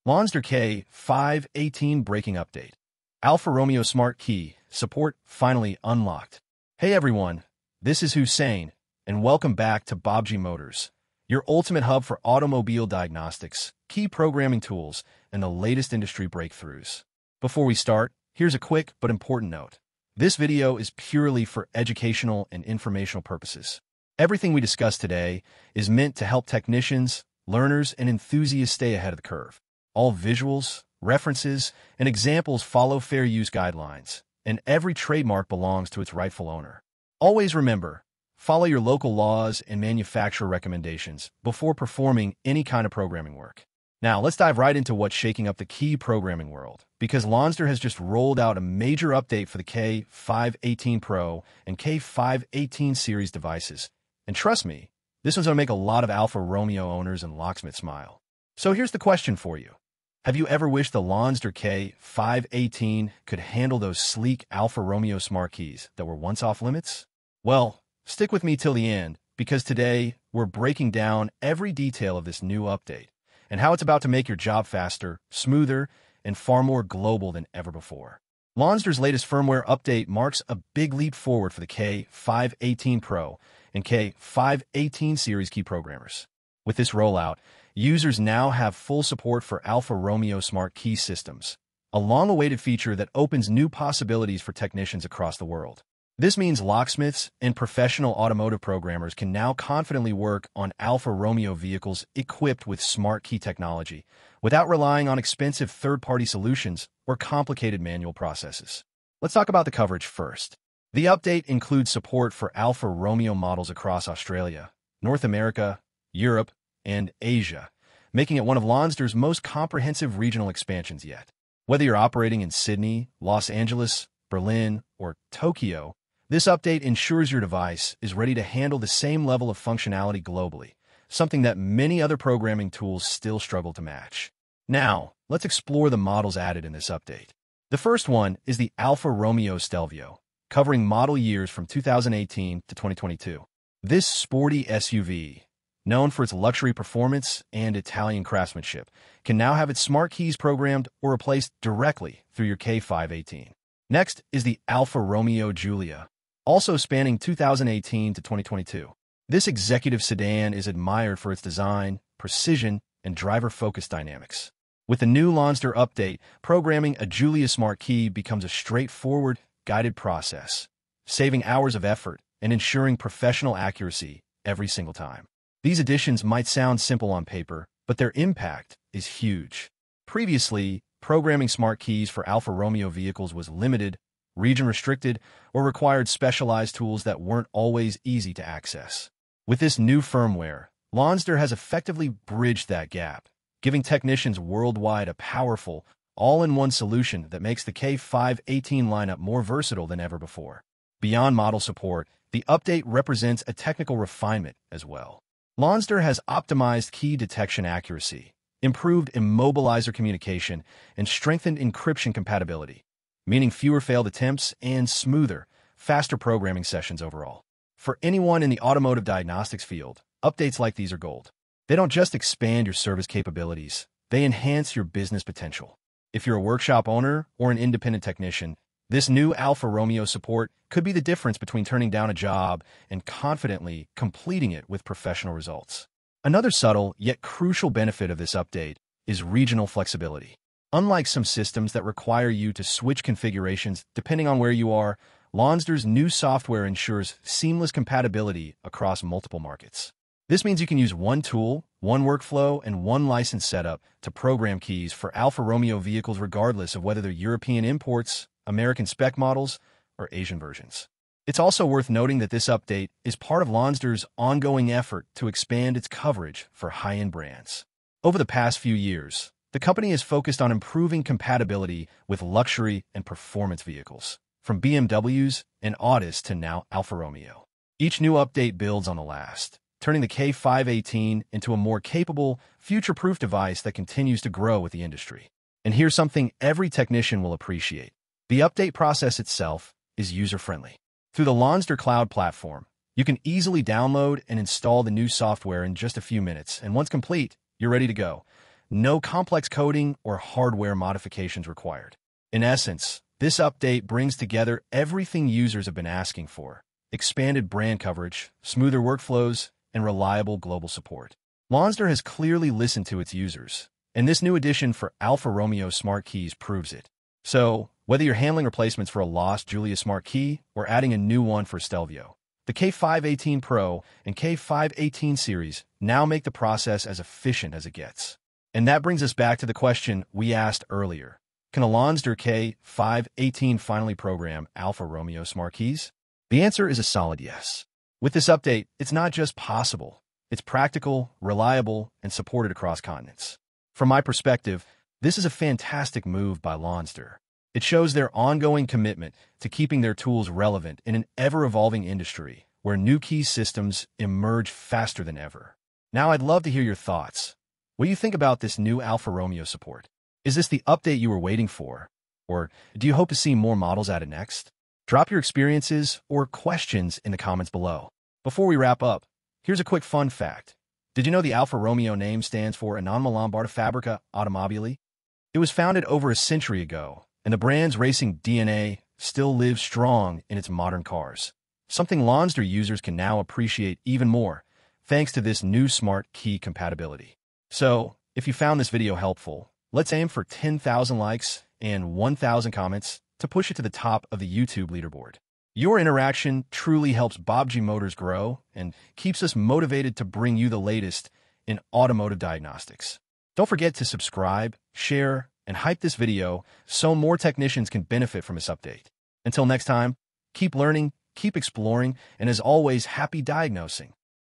LONSDOR K518 braking update. Alfa Romeo Smart Key support finally unlocked. Hey everyone, this is Hussein, and welcome back to Baabji Motors, your ultimate hub for automobile diagnostics, key programming tools, and the latest industry breakthroughs. Before we start, here's a quick but important note. This video is purely for educational and informational purposes. Everything we discuss today is meant to help technicians, learners, and enthusiasts stay ahead of the curve. All visuals, references, and examples follow fair use guidelines, and every trademark belongs to its rightful owner. Always remember, follow your local laws and manufacturer recommendations before performing any kind of programming work. Now, let's dive right into what's shaking up the key programming world, because LONSDOR has just rolled out a major update for the K518 Pro and K518 series devices. And trust me, this one's going to make a lot of Alfa Romeo owners and locksmiths smile. So here's the question for you. Have you ever wished the LONSDOR K518 could handle those sleek Alfa Romeo smart keys that were once off limits? Well, stick with me till the end, because today we're breaking down every detail of this new update and how it's about to make your job faster, smoother, and far more global than ever before. LONSDOR's latest firmware update marks a big leap forward for the K518 Pro and K518 series key programmers. With this rollout, users now have full support for Alfa Romeo Smart Key systems, a long-awaited feature that opens new possibilities for technicians across the world. This means locksmiths and professional automotive programmers can now confidently work on Alfa Romeo vehicles equipped with smart key technology without relying on expensive third-party solutions or complicated manual processes. Let's talk about the coverage first. The update includes support for Alfa Romeo models across Australia, North America, Europe, and Asia, making it one of LONSDOR's most comprehensive regional expansions yet. Whether you're operating in Sydney, Los Angeles, Berlin, or Tokyo, this update ensures your device is ready to handle the same level of functionality globally, something that many other programming tools still struggle to match. Now, let's explore the models added in this update. The first one is the Alfa Romeo Stelvio, covering model years from 2018 to 2022. This sporty SUV, known for its luxury performance and Italian craftsmanship, can now have its smart keys programmed or replaced directly through your K518. Next is the Alfa Romeo Giulia, also spanning 2018 to 2022. This executive sedan is admired for its design, precision, and driver-focused dynamics. With the new LONSDOR update, programming a Giulia smart key becomes a straightforward, guided process, saving hours of effort and ensuring professional accuracy every single time. These additions might sound simple on paper, but their impact is huge. Previously, programming smart keys for Alfa Romeo vehicles was limited, region-restricted, or required specialized tools that weren't always easy to access. With this new firmware, LONSDOR has effectively bridged that gap, giving technicians worldwide a powerful, all-in-one solution that makes the K518 lineup more versatile than ever before. Beyond model support, the update represents a technical refinement as well. LONSDOR has optimized key detection accuracy, improved immobilizer communication, and strengthened encryption compatibility, meaning fewer failed attempts and smoother, faster programming sessions overall. For anyone in the automotive diagnostics field, updates like these are gold. They don't just expand your service capabilities, they enhance your business potential. If you're a workshop owner or an independent technician, this new Alfa Romeo support could be the difference between turning down a job and confidently completing it with professional results. Another subtle yet crucial benefit of this update is regional flexibility. Unlike some systems that require you to switch configurations depending on where you are, LONSDOR's new software ensures seamless compatibility across multiple markets. This means you can use one tool, one workflow, and one license setup to program keys for Alfa Romeo vehicles regardless of whether they're European imports, American spec models, or Asian versions. It's also worth noting that this update is part of LONSDOR's ongoing effort to expand its coverage for high-end brands. Over the past few years, the company has focused on improving compatibility with luxury and performance vehicles, from BMWs and Audis to now Alfa Romeo. Each new update builds on the last, turning the K518 into a more capable, future-proof device that continues to grow with the industry. And here's something every technician will appreciate. The update process itself is user-friendly. Through the LONSDOR Cloud platform, you can easily download and install the new software in just a few minutes, and once complete, you're ready to go. No complex coding or hardware modifications required. In essence, this update brings together everything users have been asking for: expanded brand coverage, smoother workflows, and reliable global support. LONSDOR has clearly listened to its users, and this new addition for Alfa Romeo smart keys proves it. So, whether you're handling replacements for a lost Giulia smart key or adding a new one for Stelvio, the K518 Pro and K518 series now make the process as efficient as it gets. And that brings us back to the question we asked earlier. Can a LONSDOR K518 finally program Alfa Romeo smart keys? The answer is a solid yes. With this update, it's not just possible, it's practical, reliable, and supported across continents. From my perspective, this is a fantastic move by LONSDOR. It shows their ongoing commitment to keeping their tools relevant in an ever-evolving industry where new key systems emerge faster than ever. Now I'd love to hear your thoughts. What do you think about this new Alfa Romeo support? Is this the update you were waiting for? Or do you hope to see more models added next? Drop your experiences or questions in the comments below. Before we wrap up, here's a quick fun fact. Did you know the Alfa Romeo name stands for Non Lombarda Fabbrica Automobili? It was founded over a century ago, and the brand's racing DNA still lives strong in its modern cars, something LONSDOR users can now appreciate even more thanks to this new smart key compatibility. So, if you found this video helpful, let's aim for 10,000 likes and 1,000 comments to push it to the top of the YouTube leaderboard. Your interaction truly helps Baabji Motors grow and keeps us motivated to bring you the latest in automotive diagnostics. Don't forget to subscribe, share, and hype this video so more technicians can benefit from this update. Until next time, keep learning, keep exploring, and as always, happy diagnosing.